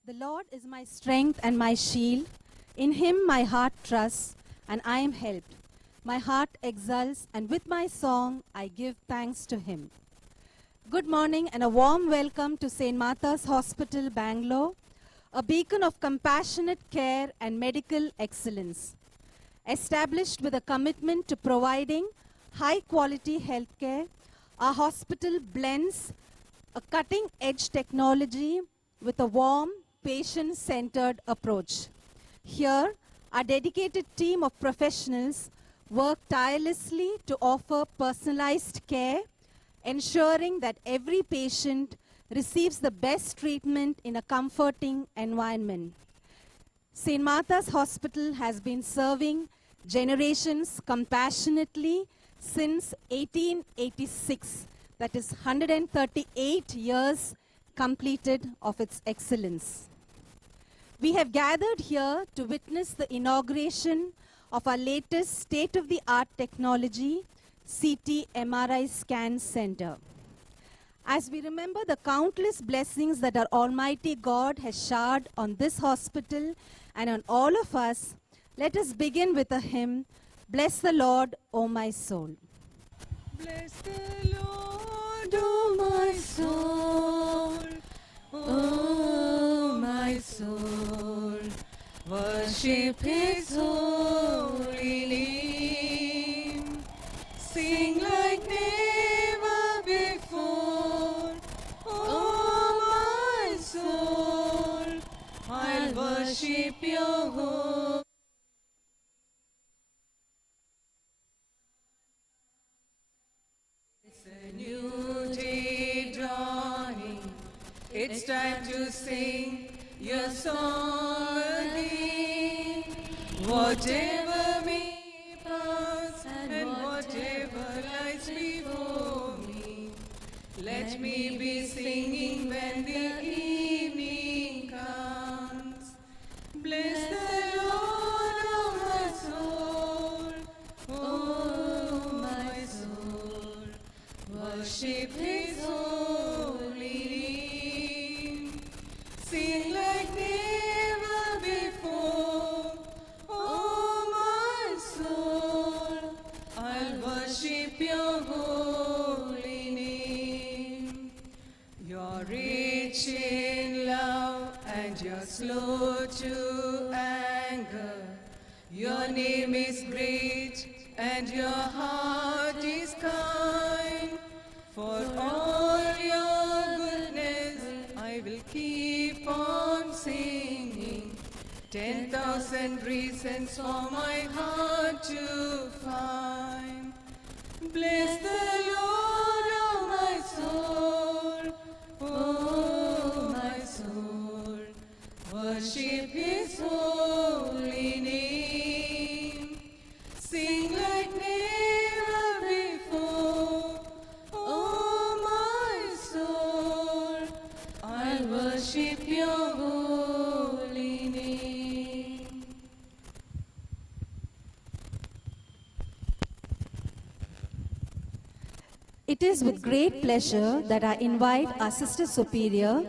The Lord is my strength and my shield. In him my heart trusts, and I am helped. My heart exults, and with my song I give thanks to him. Good morning and a warm welcome to St. Martha's Hospital, Bangalore, a beacon of compassionate care and medical excellence. Established with a commitment to providing high-quality healthcare, our hospital blends a cutting-edge technology with a warm, patient-centered approach. Here, our dedicated team of professionals work tirelessly to offer personalized care, ensuring that every patient receives the best treatment in a comforting environment. St. Martha's Hospital has been serving generations compassionately since 1886, that is 138 years completed of its excellence. We have gathered here to witness the inauguration of our latest state-of-the-art technology, CT MRI Scan Center. As we remember the countless blessings that our Almighty God has showered on this hospital and on all of us, let us begin with a hymn, Bless the Lord, O my soul. Bless the Lord, O my soul, O my soul, worship his holy name, sing like never before, O my soul, I'll worship your holy. New day dawning, it's time to sing your song again. Whatever may pass and whatever lies before me, let me be singing when the evening comes. Bless the Lord, oh my soul, oh my soul, worship His holy name. Sing like never before, oh my soul, I'll worship your holy name. You're rich in love and you're slow to anger. Your name is great and your heart is kind. For all your goodness, I will keep on singing. 10,000 reasons for my heart to find. Bless the Lord, oh my soul, oh my soul, worship His holy name. Sing like never before, oh my soul, I'll worship your holy name. It is with great pleasure that I invite our Sister Superior,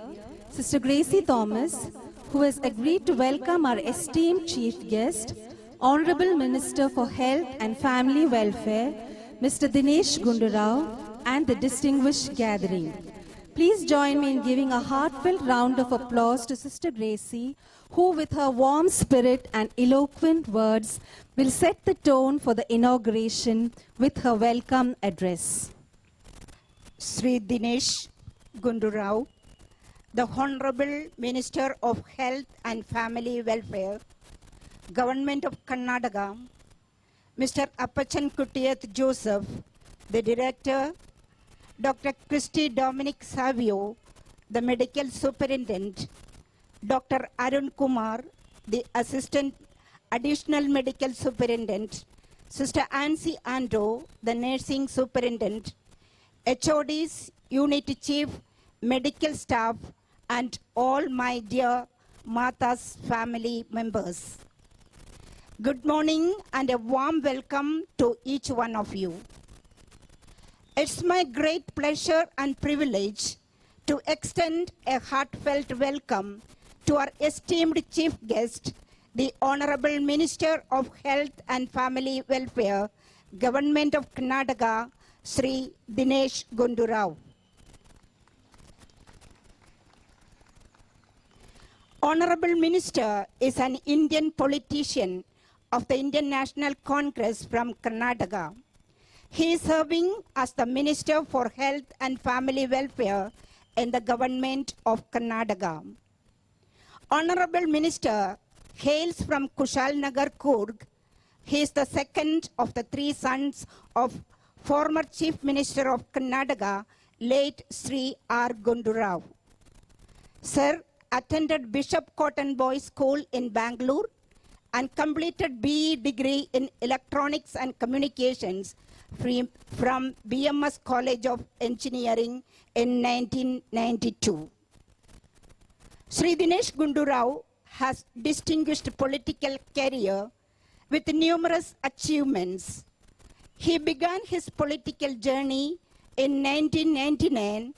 Sister Gracie Thomas, who has agreed to welcome our esteemed Chief Guest, Honorable Minister for Health and Family Welfare, Mr. Dinesh Gundu, and the distinguished gathering. Please join me in giving a heartfelt round of applause to Sister Gracie, who with her warm spirit and eloquent words will set the tone for the inauguration with her welcome address. Sri Dinesh Gundu, the Honorable Minister of Health and Family Welfare, Government of Karnataka, Mr. Appachan Kuttiyat Joseph, the Director, Dr. Christy Dominic Savio, the Medical Superintendent, Dr. Arun Kumar, the Assistant Additional Medical Superintendent, Sister Ansi Ando, the Nursing Superintendent, HODs, Unit Chief, Medical Staff, and all my dear Mata's family members. Good morning and a warm welcome to each one of you. It's my great pleasure and privilege to extend a heartfelt welcome to our esteemed Chief Guest, the Honorable Minister of Health and Family Welfare, Government of Karnataka, Sri Dinesh Gundu. Honorable Minister is an Indian politician of the Indian National Congress from Karnataka. He is serving as the Minister for Health and Family Welfare in the Government of Karnataka. Honorable Minister hails from Kushalnagar, Coorg. He is the second of the three sons of former Chief Minister of Karnataka, late Sri R. Gundu. Sir attended Bishop Cotton Boys School in Bengaluru and completed BE degree in Electronics and Communications from BMS College of Engineering in 1992. Sri Dinesh Gundu has distinguished political career with numerous achievements. He began his political journey in 1999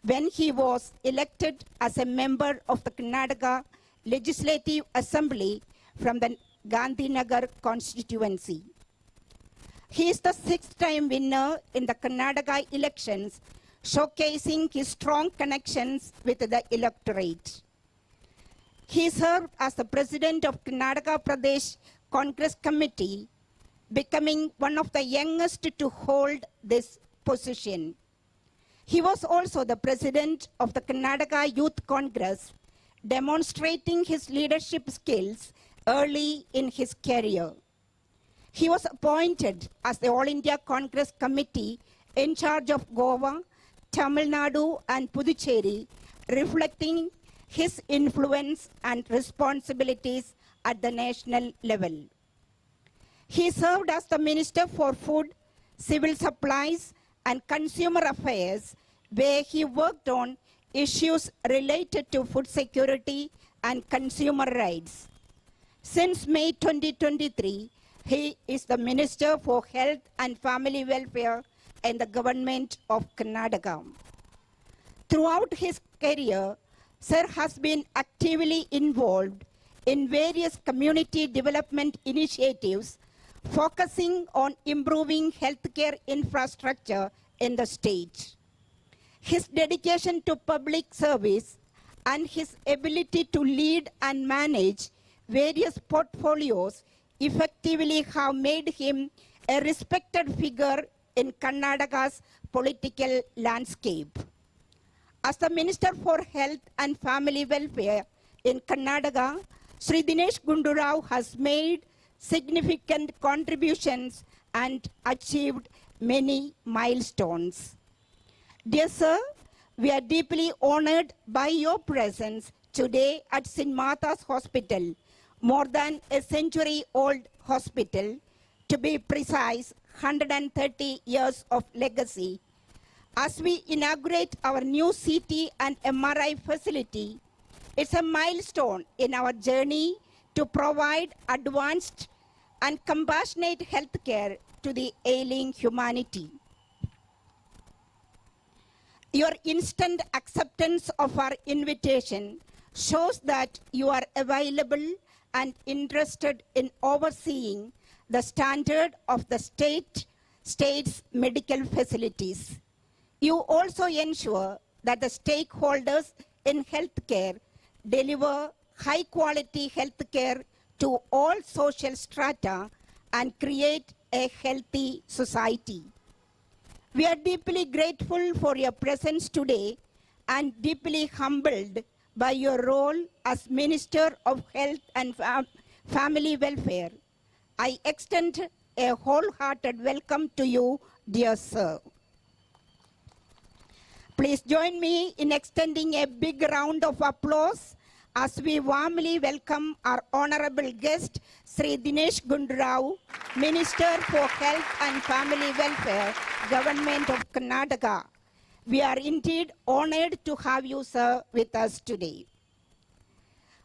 when he was elected as a member of the Karnataka Legislative Assembly from the Gandhinagar constituency. He is the sixth-time winner in the Karnataka elections, showcasing his strong connections with the electorate. He served as the president of Karnataka Pradesh Congress Committee, becoming one of the youngest to hold this position. He was also the president of the Karnataka Youth Congress, demonstrating his leadership skills early in his career. He was appointed as the All India Congress Committee in charge of Goa, Tamil Nadu and Puducherry, reflecting his influence and responsibilities at the national level. He served as the Minister for Food, Civil Supplies and Consumer Affairs, where he worked on issues related to food security and consumer rights. Since May 2023, he is the Minister for Health and Family Welfare in the government of Karnataka. Throughout his career, Sir has been actively involved in various community development initiatives focusing on improving healthcare infrastructure in the state. His dedication to public service and his ability to lead and manage various portfolios effectively have made him a respected figure in Karnataka's political landscape. As the Minister for Health and Family Welfare in Karnataka, Sri Dinesh Gundu has made significant contributions and achieved many milestones. Dear Sir, we are deeply honored by your presence today at St. Martha's Hospital, more than a century-old hospital, to be precise, 130 years of legacy. As we inaugurate our new CT and MRI facility, it's a milestone in our journey to provide advanced and compassionate healthcare to the ailing humanity. Your instant acceptance of our invitation shows that you are available and interested in overseeing the standard of the state's medical facilities. You also ensure that the stakeholders in healthcare deliver high-quality healthcare to all social strata and create a healthy society. We are deeply grateful for your presence today and deeply humbled by your role as Minister of Health and Family Welfare. I extend a wholehearted welcome to you, dear Sir. Please join me in extending a big round of applause as we warmly welcome our honorable guest, Sri Dinesh Gundu, Minister for Health and Family Welfare, Government of Karnataka. We are indeed honored to have you, sir, with us today.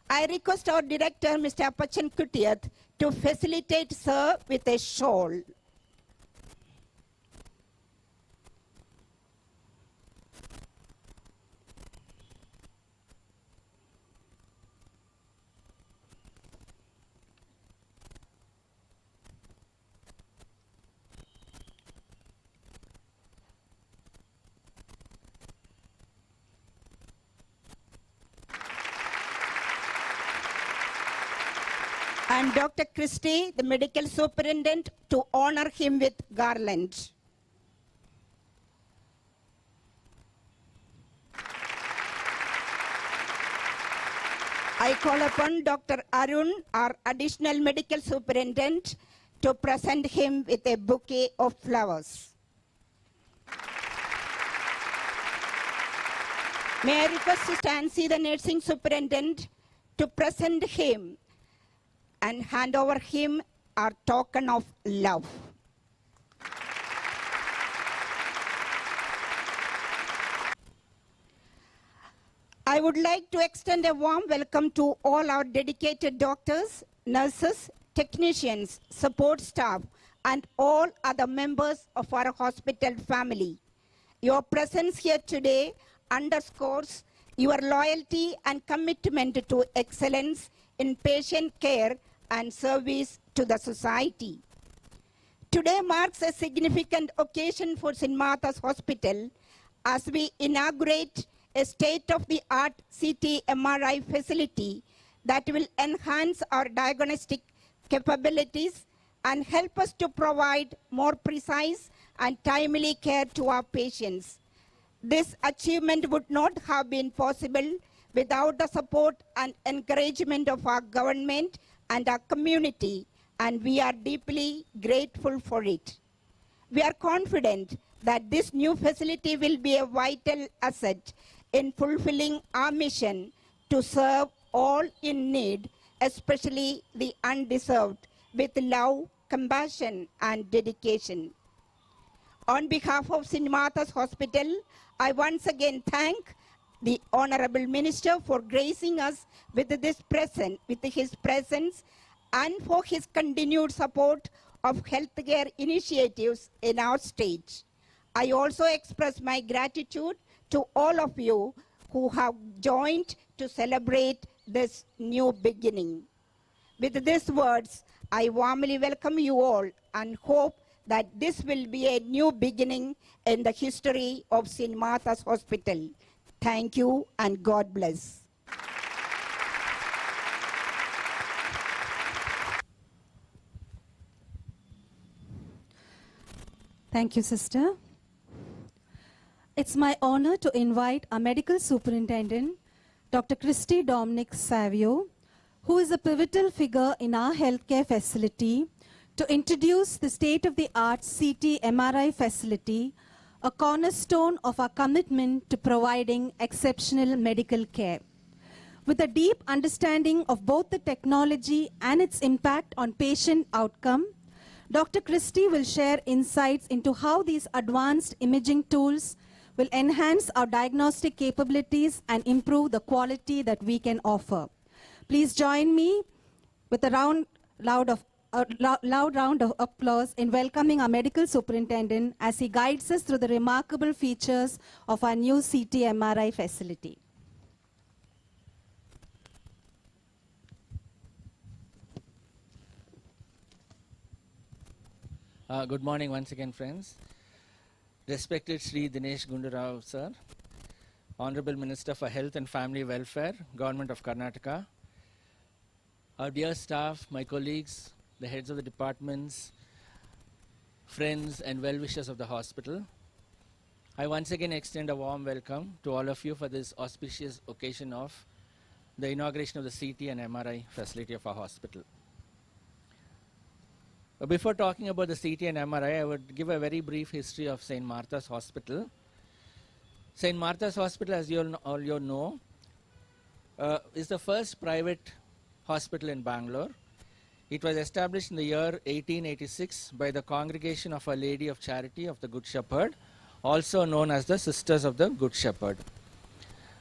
I request our director, Mr. Apachan Kuttiyath, to facilitate sir with a shawl. And Dr. Christie, the medical superintendent, to honor him with garland. I call upon Dr. Arun, our additional medical superintendent, to present him with a bouquet of flowers. May I request to stand see the nursing superintendent to present him and hand over him our token of love. I would like to extend a warm welcome to all our dedicated doctors, nurses, technicians, support staff, and all other members of our hospital family. Your presence here today underscores your loyalty and commitment to excellence in patient care and service to the society. Today marks a significant occasion for St. Martha's Hospital as we inaugurate a state-of-the-art CT MRI facility that will enhance our diagnostic capabilities and help us to provide more precise and timely care to our patients. This achievement would not have been possible without the support and encouragement of our government and our community, and we are deeply grateful for it. We are confident that this new facility will be a vital asset in fulfilling our mission to serve all in need, especially the undeserved, with love, compassion, and dedication. On behalf of St. Martha's Hospital, I once again thank the Honorable Minister for gracing us with his presence and for his continued support of healthcare initiatives in our state. I also express my gratitude to all of you who have joined to celebrate this new beginning. With these words, I warmly welcome you all and hope that this will be a new beginning in the history of St. Martha's Hospital. Thank you and God bless. Thank you, Sister. It's my honor to invite our Medical Superintendent, Dr. Christy Dominic Savio, who is a pivotal figure in our healthcare facility, to introduce the state-of-the-art CT MRI facility, a cornerstone of our commitment to providing exceptional medical care. With a deep understanding of both the technology and its impact on patient outcome, Dr. Christy will share insights into how these advanced imaging tools will enhance our diagnostic capabilities and improve the quality that we can offer. Please join me with a loud round of applause in welcoming our Medical Superintendent as he guides us through the remarkable features of our new CT MRI facility. Good morning once again, friends. Respected Sri Dinesh Gundu sir, Honorable Minister for Health and Family Welfare, Government of Karnataka, our dear staff, my colleagues, the heads of the departments, friends and well-wishers of the hospital, I once again extend a warm welcome to all of you for this auspicious occasion of the inauguration of the CT and MRI facility of our hospital. Before talking about the CT and MRI, I would give a very brief history of St. Martha's Hospital. St. Martha's Hospital, as you all know, is the first private hospital in Bangalore. It was established in the year 1886 by the Congregation of Our Lady of Charity of the Good Shepherd, also known as the Sisters of the Good Shepherd.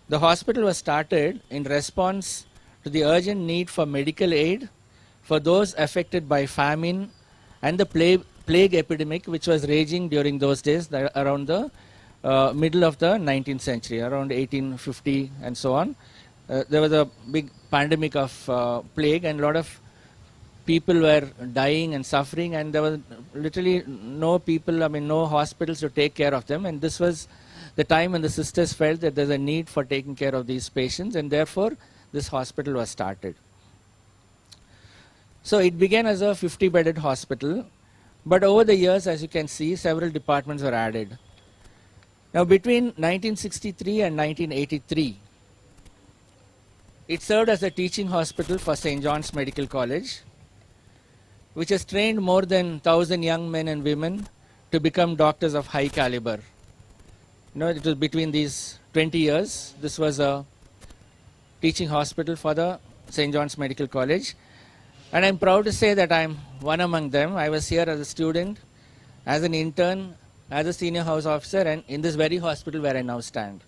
The hospital was started in response to the urgent need for medical aid for those affected by famine and the plague epidemic which was raging during those days, around the middle of the 19th century, around 1850 and so on. There was a big pandemic of plague, and a lot of people were dying and suffering, and there was literally no people, no hospitals to take care of them. And this was the time when the sisters felt that there's a need for taking care of these patients, and therefore this hospital was started. So it began as a 50-bedded hospital, but over the years, as you can see, several departments were added. Now between 1963 and 1983, it served as a teaching hospital for St. John's Medical College, which has trained more than 1,000 young men and women to become doctors of high caliber. It was between these 20 years, this was a teaching hospital for the St. John's Medical College. And I'm proud to say that I'm one among them. I was here as a student, as an intern, as a senior house officer, and in this very hospital where I now stand.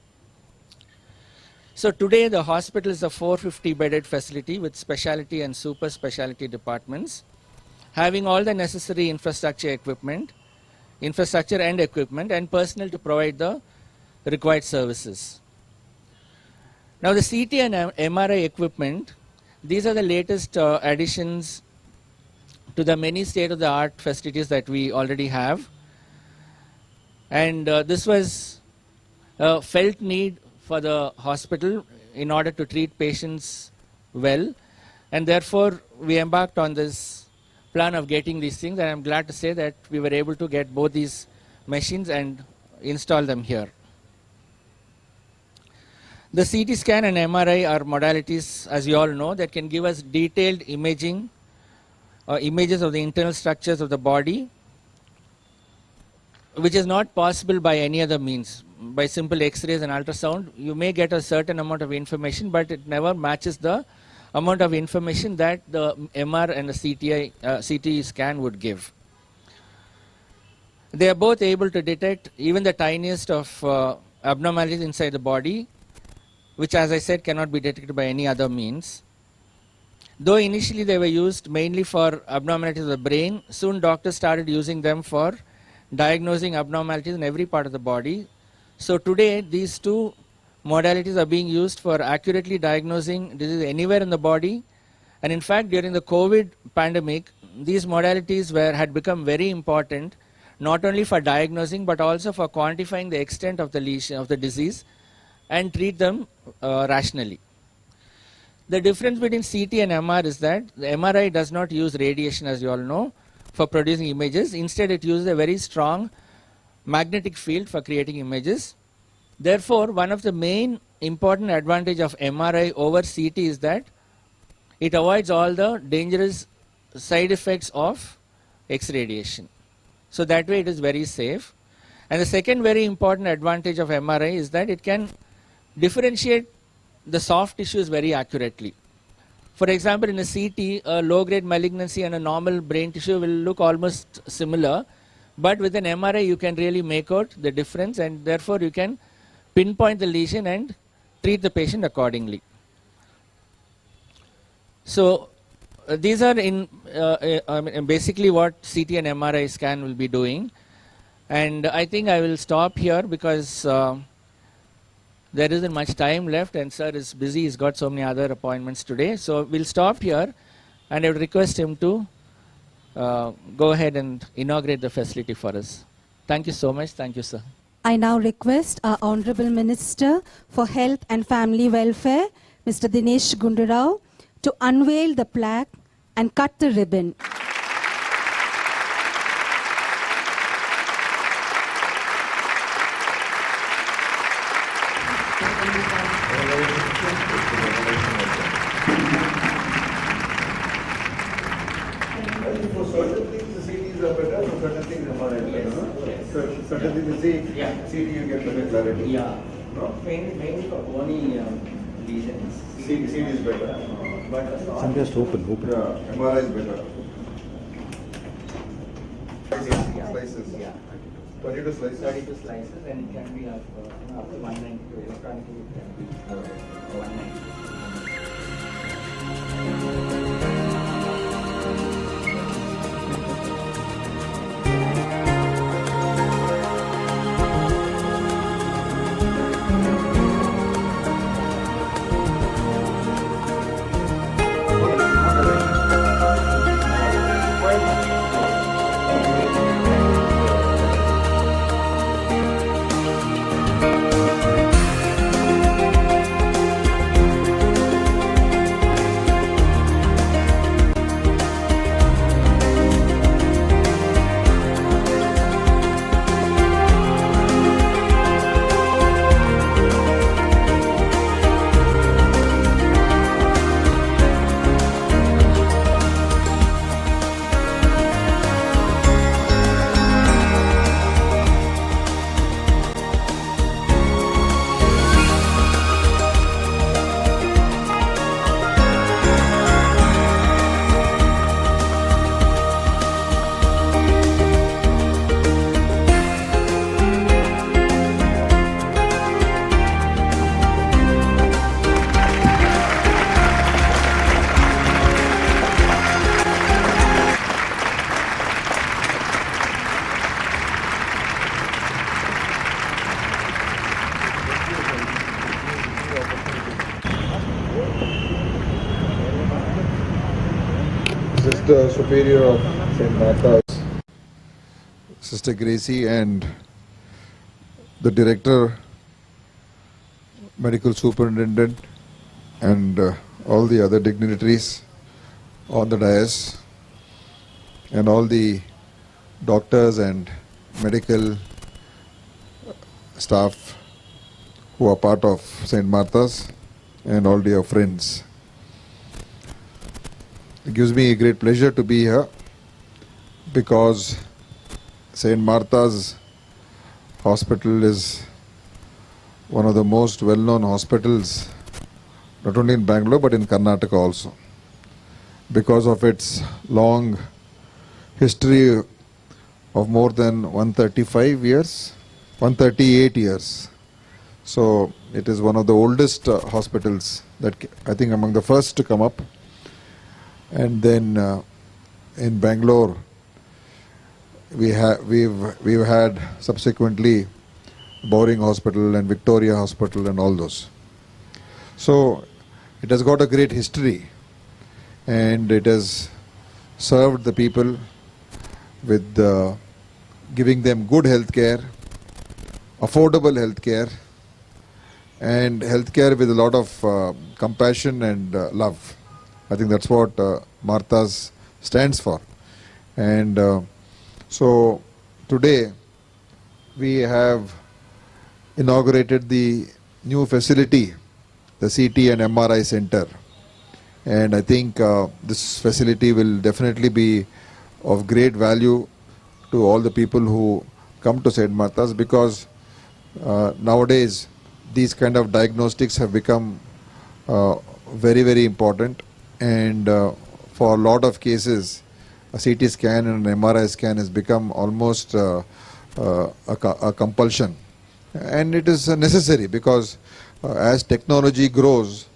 So today the hospital is a 450-bedded facility with specialty and super specialty departments, having all the necessary infrastructure and equipment and personnel to provide the required services. Now the CT and MRI equipment, these are the latest additions to the many state-of-the-art facilities that we already have. And this was a felt need for the hospital in order to treat patients well. And therefore, we embarked on this plan of getting these things. And I'm glad to say that we were able to get both these machines and install them here. The CT scan and MRI are modalities, as you all know, that can give us detailed imaging, images of the internal structures of the body. which is not possible by any other means. By simple X-rays and ultrasound, you may get a certain amount of information, but it never matches the amount of information that the MR and the CT scan would give. They are both able to detect even the tiniest of abnormalities inside the body, which, as I said, cannot be detected by any other means. Though initially they were used mainly for abnormalities of the brain, soon doctors started using them for diagnosing abnormalities in every part of the body. So today, these two modalities are being used for accurately diagnosing disease anywhere in the body. And in fact, during the COVID pandemic, these modalities had become very important, not only for diagnosing, but also for quantifying the extent of the lesion of the disease and treat them rationally. The difference between CT and MR is that the MRI does not use radiation, as you all know, for producing images. Instead, it uses a very strong magnetic field for creating images. Therefore, one of the main important advantage of MRI over CT is that it avoids all the dangerous side effects of X radiation. So that way it is very safe. And the second very important advantage of MRI is that it can differentiate the soft tissues very accurately. For example, in a CT, a low-grade malignancy and a normal brain tissue will look almost similar, but with an MRI you can really make out the difference, and therefore you can pinpoint the lesion and treat the patient accordingly. So these are basically what CT and MRI scan will be doing. And I think I will stop here because there isn't much time left and sir is busy. He's got so many other appointments today. So we'll stop here and I would request him to go ahead and inaugurate the facility for us. Thank you so much. Thank you, sir. I now request our Honorable Minister for Health and Family Welfare, Mr. Dinesh Gundu, to unveil the plaque and cut the ribbon. For certain things, the CTs are better, for certain things, MRI is better. Certain things, CT you get better clarity. Yeah. No? Mainly for bony lesions. CT is better. Some just open. Yeah, MRI is better. Slices. Yeah. 32 slices. 32 slices and it can be up to 190 electronically it can be 190. Sister Superior of St. Martha's, Sister Gracie, and the Director, Medical Superintendent, and all the other dignitaries on the dais, and all the doctors and medical staff who are part of St. Martha's, and all dear friends. It gives me a great pleasure to be here because St. Martha's hospital is one of the most well-known hospitals, not only in Bangalore but in Karnataka also, because of its long history of more than 135 years, 138 years. So it is one of the oldest hospitals that I think among the first to come up. And then in Bangalore, we've had subsequently Bowring Hospital and Victoria Hospital and all those. So it has got a great history, and it has served the people with giving them good health care, affordable health care, and health care with a lot of compassion and love. I think that's what Martha's stands for. And so today we have inaugurated the new facility, the CT and MRI center. And I think this facility will definitely be of great value to all the people who come to St. Martha's, because nowadays these kind of diagnostics have become very, very important. And for a lot of cases, a CT scan and an MRI scan has become almost a compulsion. And it is necessary, because as technology grows,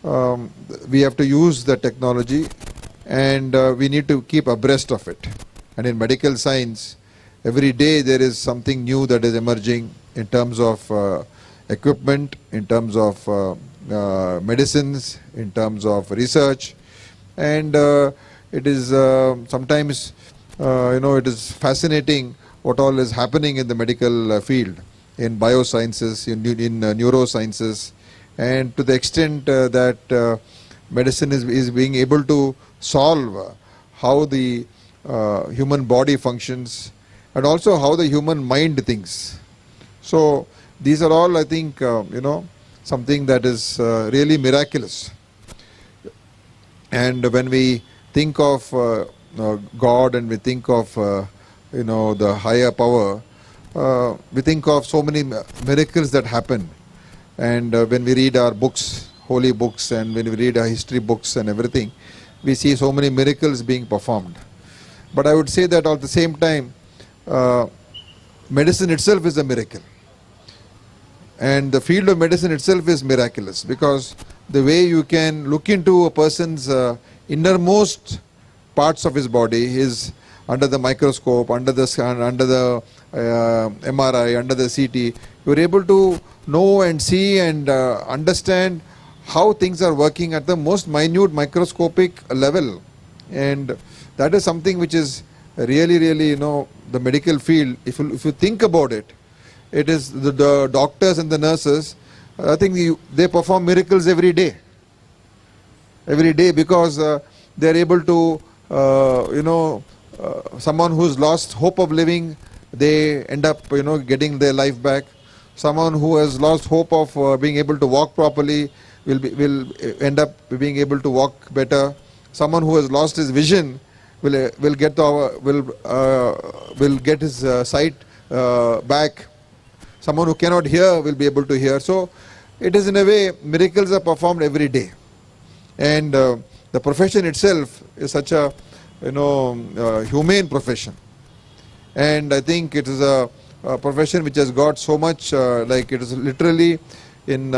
we have to use the technology, and we need to keep abreast of it. And in medical science, every day there is something new that is emerging in terms of equipment, in terms of medicines, in terms of research. And it is sometimes, it is fascinating what all is happening in the medical field, in biosciences, in neurosciences, and to the extent that medicine is being able to solve how the human body functions, and also how the human mind thinks. So these are all, I think, something that is really miraculous. And when we think of God, and we think of the higher power, we think of so many miracles that happen. And when we read our books, holy books, and when we read our history books and everything, we see so many miracles being performed. But I would say that at the same time, medicine itself is a miracle. And the field of medicine itself is miraculous, because the way you can look into a person's innermost parts of his body is under the microscope, under the scan, under the MRI, under the CT. You're able to know and see and understand how things are working at the most minute microscopic level. And that is something which is really, really, the medical field. If you think about it, it is the doctors and the nurses, I think they perform miracles every day. Every day, because they're able to, someone who's lost hope of living, they end up, getting their life back. Someone who has lost hope of being able to walk properly will end up being able to walk better. Someone who has lost his vision will get his sight back. Someone who cannot hear will be able to hear. So it is, in a way, miracles are performed every day. And the profession itself is such a humane profession. And I think it is a profession which has got so much, like it is literally in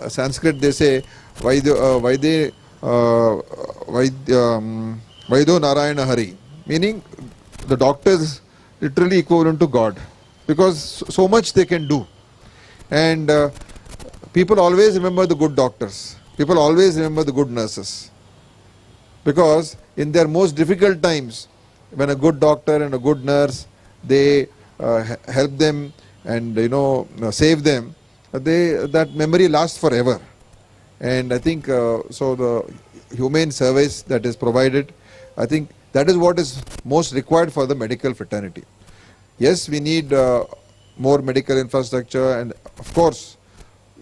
Sanskrit they say Vaidyo Narayana Hari, meaning the doctors literally equivalent to God, because so much they can do. And people always remember the good doctors. People always remember the good nurses, because in their most difficult times, when a good doctor and a good nurse, they help them and save them, that memory lasts forever. And I think so the humane service that is provided, I think that is what is most required for the medical fraternity. Yes, we need more medical infrastructure, and of course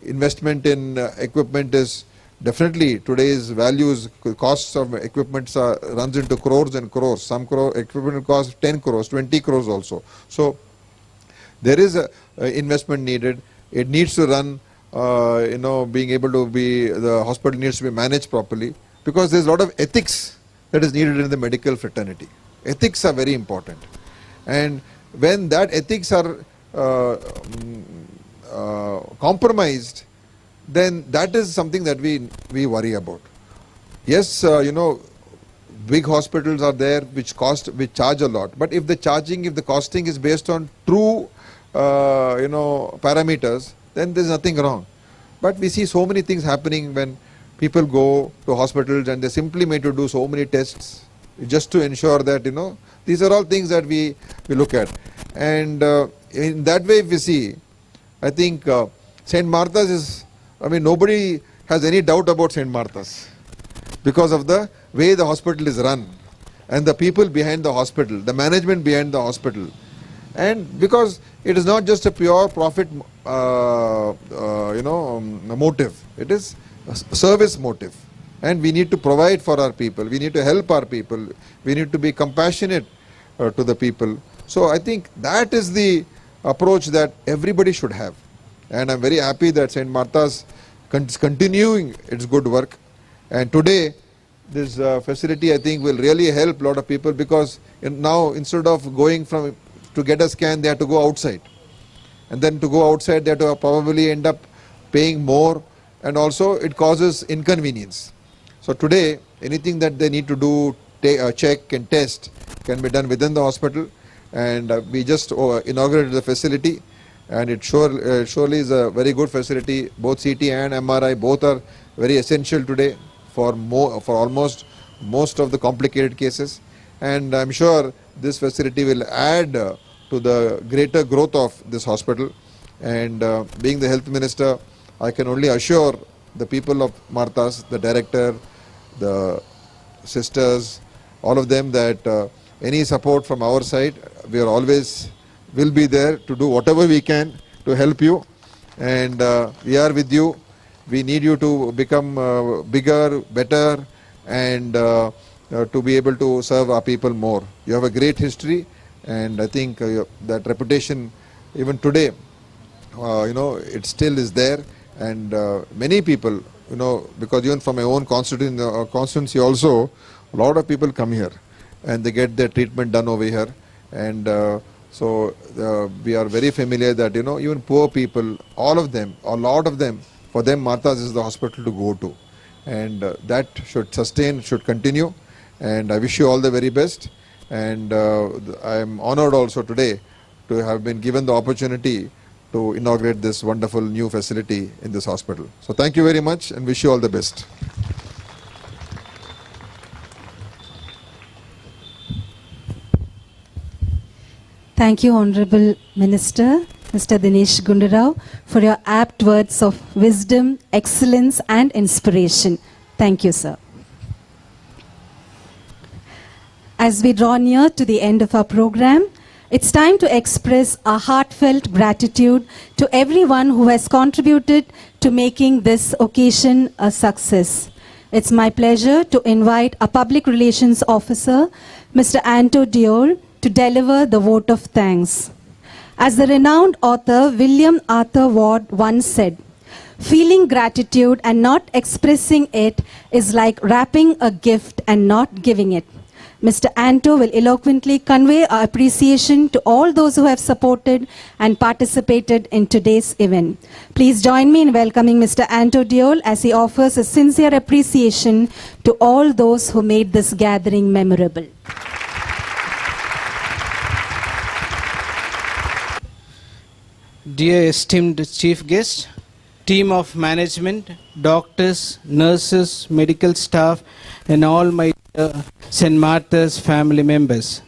investment in equipment is definitely today's values. Costs of equipment runs into crores and crores. Some equipment costs 10 crores, 20 crores also. So There is a investment needed. It needs to run, being able to be, the hospital needs to be managed properly, because there's a lot of ethics that is needed in the medical fraternity. Ethics are very important. And when that ethics are compromised, then that is something that we worry about. Yes, big hospitals are there which charge a lot. But if the costing is based on true, parameters, then there's nothing wrong. But we see so many things happening when people go to hospitals and they're simply made to do so many tests just to ensure that, these are all things that we look at. And in that way, if we see, I think St. Martha's is, nobody has any doubt about St. Martha's because of the way the hospital is run and the people behind the hospital, the management behind the hospital. And because it is not just a pure profit, motive. It is a service motive. And we need to provide for our people. We need to help our people. We need to be compassionate to the people. So I think that is the approach that everybody should have. And I'm very happy that St. Martha's is continuing its good work. And today, this facility, I think, will really help a lot of people, because now instead of going to get a scan, they have to go outside. And then to go outside, they have to probably end up paying more, and also it causes inconvenience. So today, anything that they need to do, check and test, can be done within the hospital. And we just inaugurated the facility, and it surely is a very good facility. Both CT and MRI, both are very essential today for almost most of the complicated cases. And I'm sure this facility will add to the greater growth of this hospital. And being the health minister, I can only assure the people of Martha's, the director, the sisters, all of them, that any support from our side, we are always will be there to do whatever we can to help you. And we are with you. We need you to become bigger, better, and to be able to serve our people more. You have a great history, and I think that reputation, even today, it still is there. And many people, because even from my own constituency also, a lot of people come here and they get their treatment done over here. And so we are very familiar that, even poor people, all of them, a lot of them, for them, Martha's is the hospital to go to. And that should sustain, should continue. And I wish you all the very best. And I am honored also today to have been given the opportunity to inaugurate this wonderful new facility in this hospital. So thank you very much and wish you all the best. Thank you, Honorable Minister, Mr. Dinesh Gundu, for your apt words of wisdom, excellence, and inspiration. Thank you, sir. As we draw near to the end of our program, it's time to express our heartfelt gratitude to everyone who has contributed to making this occasion a success. It's my pleasure to invite our Public Relations Officer, Mr. Anto Diol, to deliver the vote of thanks. As the renowned author William Arthur Ward once said, "Feeling gratitude and not expressing it is like wrapping a gift and not giving it." Mr. Anto will eloquently convey our appreciation to all those who have supported and participated in today's event. Please join me in welcoming Mr. Anto Diol as he offers a sincere appreciation to all those who made this gathering memorable. Dear esteemed chief guest, team of management, doctors, nurses, medical staff, and all my St. Martha's family members.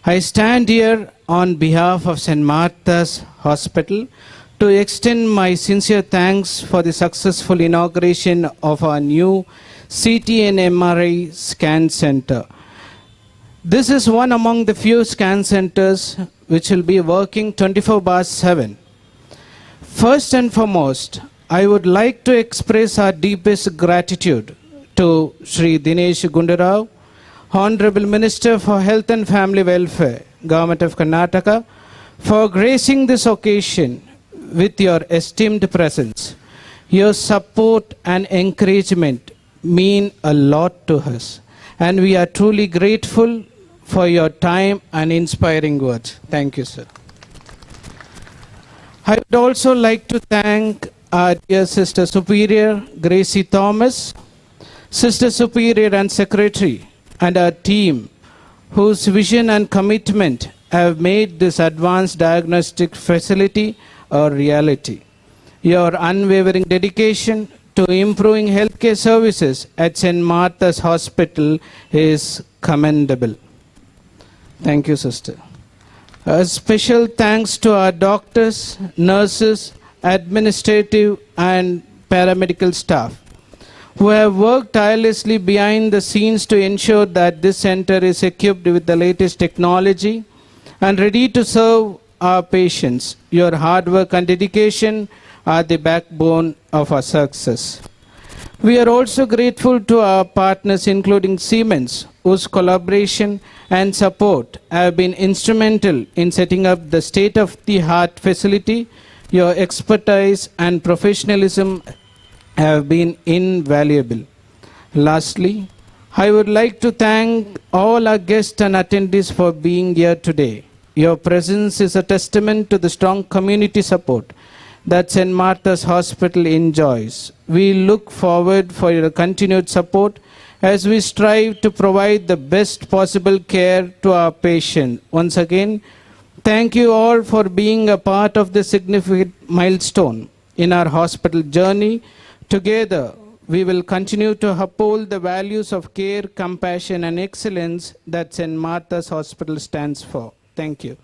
I stand here on behalf of St. Martha's Hospital to extend my sincere thanks for the successful inauguration of our new CT and MRI scan center. This is one among the few scan centers which will be working 24/7. First and foremost, I would like to express our deepest gratitude to Shri Dinesh Gundu, Honorable Minister for Health and Family Welfare, Government of Karnataka, for gracing this occasion with your esteemed presence. Your support and encouragement mean a lot to us, and we are truly grateful for your time and inspiring words. Thank you, sir. I would also like to thank our dear Sister Superior, Gracie Thomas, Sister Superior and Secretary, and our team, whose vision and commitment have made this advanced diagnostic facility a reality. Your unwavering dedication to improving healthcare services at St. Martha's Hospital is commendable. Thank you, Sister. A special thanks to our doctors, nurses, administrative and paramedical staff who have worked tirelessly behind the scenes to ensure that this center is equipped with the latest technology and ready to serve our patients. Your hard work and dedication are the backbone of our success. We are also grateful to our partners including Siemens, whose collaboration and support have been instrumental in setting up the state-of-the-art facility. Your expertise and professionalism have been invaluable. Lastly, I would like to thank all our guests and attendees for being here today. Your presence is a testament to the strong community support that St. Martha's Hospital enjoys. We look forward for your continued support as we strive to provide the best possible care to our patients. Once again, thank you all for being a part of this significant milestone in our hospital journey. Together, we will continue to uphold the values of care, compassion, and excellence that St. Martha's Hospital stands for. Thank you.